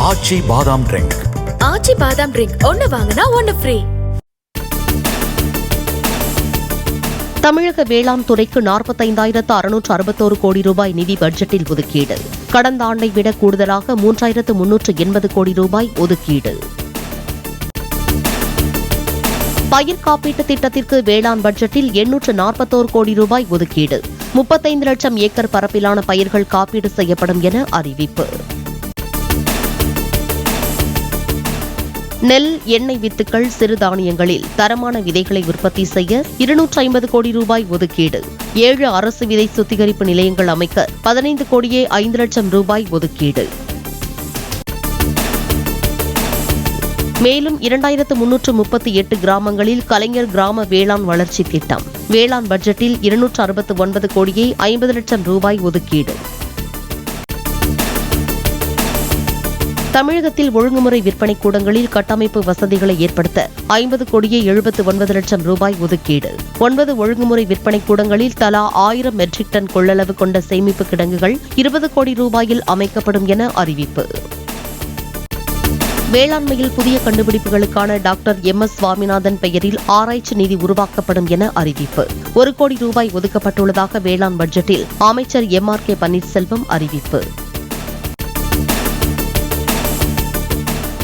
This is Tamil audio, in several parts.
ஆச்சி பாதாம் ட்ரிங்க். ஆச்சி பாதாம் ட்ரிங்க் ஒன்னு வாங்கினா ஒன்னு ஃப்ரீ. தமிழக வேளாண் துறைக்கு 45,661 கோடி ரூபாய் நிதி பட்ஜெட்டில் ஒதுக்கீடு. கடந்த ஆண்டை விட கூடுதலாக 3,380 கோடி ரூபாய் ஒதுக்கீடு. பயிர் காப்பீட்டு திட்டத்திற்கு வேளாண் பட்ஜெட்டில் 841 கோடி ரூபாய் ஒதுக்கீடு. 35 லட்சம் ஏக்கர் பரப்பிலான பயிர்கள் காப்பீடு செய்யப்படும் என அறிவிப்பு. நெல், எண்ணெய் வித்துக்கள், சிறுதானியங்களில் தரமான விதைகளை உற்பத்தி செய்ய 250 கோடி ரூபாய் ஒதுக்கீடு. 7 அரசு விதை சுத்திகரிப்பு நிலையங்கள் அமைக்க 15,05 லட்சம் ரூபாய் ஒதுக்கீடு. மேலும் 2,338 கிராமங்களில் கலைஞர் கிராம வேளாண் வளர்ச்சி திட்டம். வேளாண் பட்ஜெட்டில் 269,50 லட்சம் ரூபாய் ஒதுக்கீடு. தமிழகத்தில் ஒழுங்குமுறை விற்பனை கூடங்களில் கட்டமைப்பு வசதிகளை ஏற்படுத்த 50,79 லட்சம் ரூபாய் ஒதுக்கீடு. 9 ஒழுங்குமுறை விற்பனை கூடங்களில் தலா 1000 மெட்ரிக் டன் கொள்ளளவு கொண்ட சேமிப்பு கிடங்குகள் 20 கோடி ரூபாயில் அமைக்கப்படும் என அறிவிப்பு. வேளாண்மையில் புதிய கண்டுபிடிப்புகளுக்கான டாக்டர் MS சுவாமிநாதன் பெயரில் ஆராய்ச்சி நிதி உருவாக்கப்படும் என அறிவிப்பு. 1 கோடி ரூபாய் ஒதுக்கப்பட்டுள்ளதாக வேளாண் பட்ஜெட்டில் அமைச்சர் MRK பன்னீர்செல்வம் அறிவிப்பு.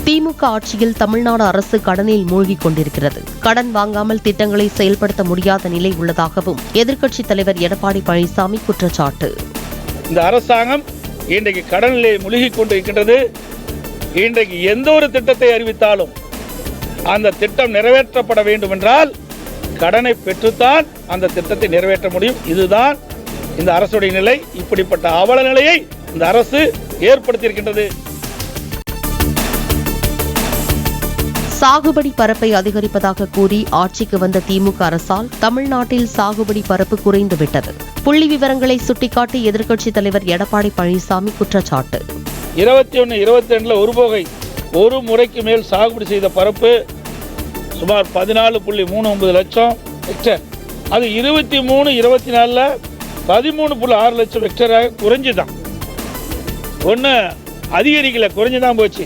திமுக ஆட்சியில் தமிழ்நாடு அரசு கடனில் மூழ்கிக் கொண்டிருக்கிறது. கடன் வாங்காமல் திட்டங்களை செயல்படுத்த முடியாத நிலை உள்ளதாகவும் எதிர்க்கட்சித் தலைவர் எடப்பாடி பழனிசாமி குற்றச்சாட்டு. இந்த அரசாங்கம் இன்றைக்கு கடனிலே மூழ்கிக் கொண்டிருக்கின்றது. இன்றைக்கு எந்த ஒரு திட்டத்தை அறிவித்தாலும் அந்த திட்டம் நிறைவேற்றப்பட வேண்டும் என்றால் கடனை பெற்றுத்தான் அந்த திட்டத்தை நிறைவேற்ற முடியும். இதுதான் இந்த அரசுடைய நிலை. இப்படிப்பட்ட அவல நிலையை இந்த அரசு ஏற்படுத்தியிருக்கின்றது. சாகுபடி பரப்பை அதிகரிப்பதாக கூறி ஆட்சிக்கு வந்த திமுக அரசால் தமிழ்நாட்டில் சாகுபடி பரப்பு குறைந்துவிட்டது. புள்ளி விவரங்களை சுட்டிக்காட்டி எதிர்க்கட்சித் தலைவர் எடப்பாடி பழனிசாமி குற்றச்சாட்டு. 21-22 ஒரு முறைக்கு மேல் சாகுபடி செய்த பரப்பு சுமார் 14.39 லட்சம் ஹெக்டேர். அது 23-24 13.6 லட்சம் ஹெக்டேராக குறைஞ்சுதான். ஒன்று அதிகரிக்கல, குறைஞ்சுதான் போச்சு.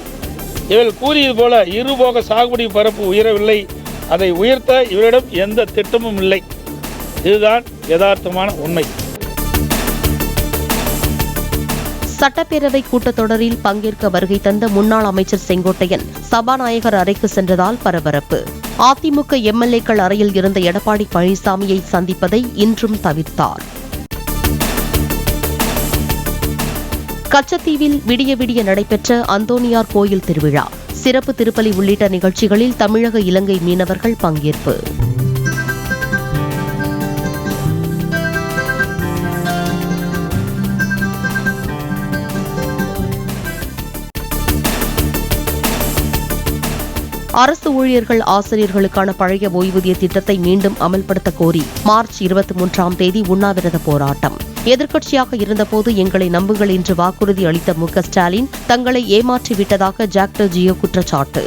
இவர்கள் கூறியது போல இருபோக சாகுபடி பரப்பு உயரவில்லை. அதை உயர்த்த இவரிடம் எந்த திட்டமும் இல்லை. இதுதான் யதார்த்தமான உண்மை. சட்டப்பேரவை கூட்டத்தொடரில் பங்கேற்க வருகை தந்த முன்னாள் அமைச்சர் செங்கோட்டையன் சபாநாயகர் அறைக்கு சென்றதால் பரபரப்பு. அதிமுக MLA-க்கள் அறையில் இருந்த எடப்பாடி பழனிசாமியை சந்திப்பதை இன்றும் தவிர்த்தார். கச்சத்தீவில் விடிய விடிய நடைபெற்ற அந்தோனியார் கோயில் திருவிழா, சிறப்பு திருப்பலி உள்ளிட்ட நிகழ்ச்சிகளில் தமிழக இலங்கை மீனவர்கள் பங்கேற்பு. அரசு ஊழியர்கள் ஆசிரியர்களுக்கான பழைய ஓய்வூதிய திட்டத்தை மீண்டும் அமல்படுத்த கோரி மார்ச் 23ஆம் தேதி உண்ணாவிரத போராட்டம். எதிர்க்கட்சியாக இருந்தபோது எங்களை நம்புங்கள் என்று வாக்குறுதி அளித்த MK ஸ்டாலின் தங்களை ஏமாற்றிவிட்டதாக ஜாக்டோ ஜியோ குற்றச்சாட்டு.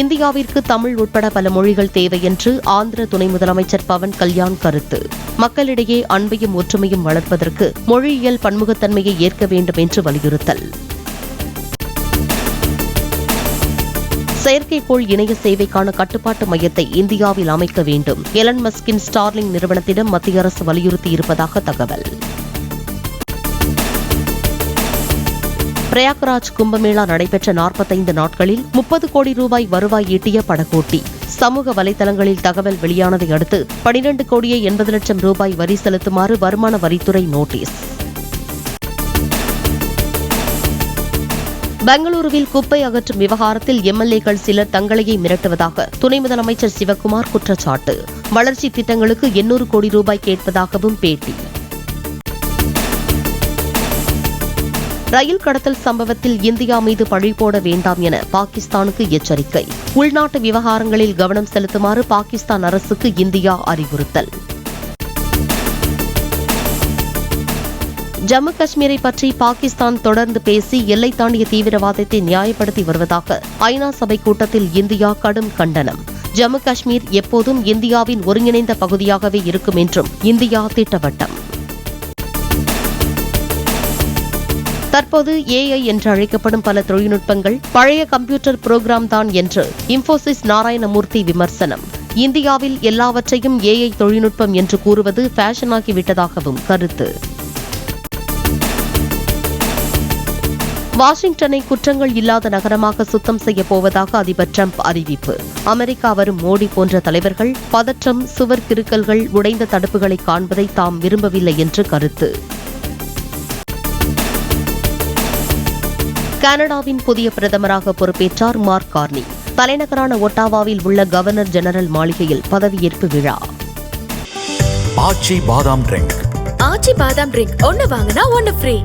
இந்தியாவிற்கு தமிழ் உட்பட பல மொழிகள் தேவை என்று ஆந்திர துணை முதலமைச்சர் பவன் கல்யாண் கருத்து. மக்களிடையே அன்பையும் ஒற்றுமையும் வளர்ப்பதற்கு மொழியியல் பன்முகத்தன்மையை ஏற்க வேண்டும் என்று வலியுறுத்தல். செயற்கைக்கோள் இணைய சேவைக்கான கட்டுப்பாட்டு மையத்தை இந்தியாவில் அமைக்க வேண்டும். எலன் மஸ்கின் ஸ்டார்லிங் நிறுவனத்திடம் மத்திய அரசு வலியுறுத்தியிருப்பதாக தகவல். பிரயாக்ராஜ் கும்பமேளா நடைபெற்ற 45 நாட்களில் 30 கோடி ரூபாய் வருவாய் ஈட்டிய படகோட்டி. சமூக வலைதளங்களில் தகவல் வெளியானதை அடுத்து 12,80 லட்சம் ரூபாய் வரி செலுத்துமாறு வருமான வரித்துறை நோட்டீஸ். பெங்களூருவில் குப்பை அகற்றும் விவகாரத்தில் MLA-க்கள் சிலர் தங்களையே மிரட்டுவதாக துணை முதலமைச்சர் சிவக்குமார் குற்றச்சாட்டு. வளர்ச்சி திட்டங்களுக்கு 800 கோடி ரூபாய் கேட்பதாகவும் பேட்டி. ரயில் கடத்தல் சம்பவத்தில் இந்தியா மீது பழி போட வேண்டாம் என பாகிஸ்தானுக்கு எச்சரிக்கை. உள்நாட்டு விவகாரங்களில் கவனம் செலுத்துமாறு பாகிஸ்தான் அரசுக்கு இந்தியா அறிவுறுத்தல். ஜம்மு காஷ்மீரை பற்றி பாகிஸ்தான் தொடர்ந்து பேசி எல்லை தாண்டிய தீவிரவாதத்தை நியாயப்படுத்தி வருவதாக ஐநா சபை கூட்டத்தில் இந்தியா கடும் கண்டனம். ஜம்மு காஷ்மீர் எப்போதும் இந்தியாவின் ஒருங்கிணைந்த பகுதியாகவே இருக்கும் என்றும் இந்தியா திட்டவட்டம். தற்போது ஏஐ என்று அழைக்கப்படும் பல தொழில்நுட்பங்கள் பழைய கம்ப்யூட்டர் புரோகிராம் தான் என்று இன்போசிஸ் நாராயணமூர்த்தி விமர்சனம். இந்தியாவில் எல்லாவற்றையும் ஏஐ தொழில்நுட்பம் என்று கூறுவது ஃபேஷனாகிவிட்டதாகவும் கருத்து. வாஷிங்டனை குற்றங்கள் இல்லாத நகரமாக சுத்தம் செய்யப் போவதாக அதிபர் டிரம்ப் அறிவிப்பு. அமெரிக்கா வரும் மோடி போன்ற தலைவர்கள் பதற்றம், சுவர் கிறுக்கல்கள், உடைந்த தடுப்புகளை காண்பதை தாம் விரும்பவில்லை என்று கருத்து. கனடாவின் புதிய பிரதமராக பொறுப்பேற்றார் மார்க் கார்னி. தலைநகரான ஒட்டாவாவில் உள்ள கவர்னர் ஜெனரல் மாளிகையில் பதவியேற்பு விழா. ஆச்சி பாதாம் ட்ரிங்க் ஆச்சி பாதாம் ட்ரிங்க் ஒன்னு வாங்கினா ஒன்னு ஃப்ரீ.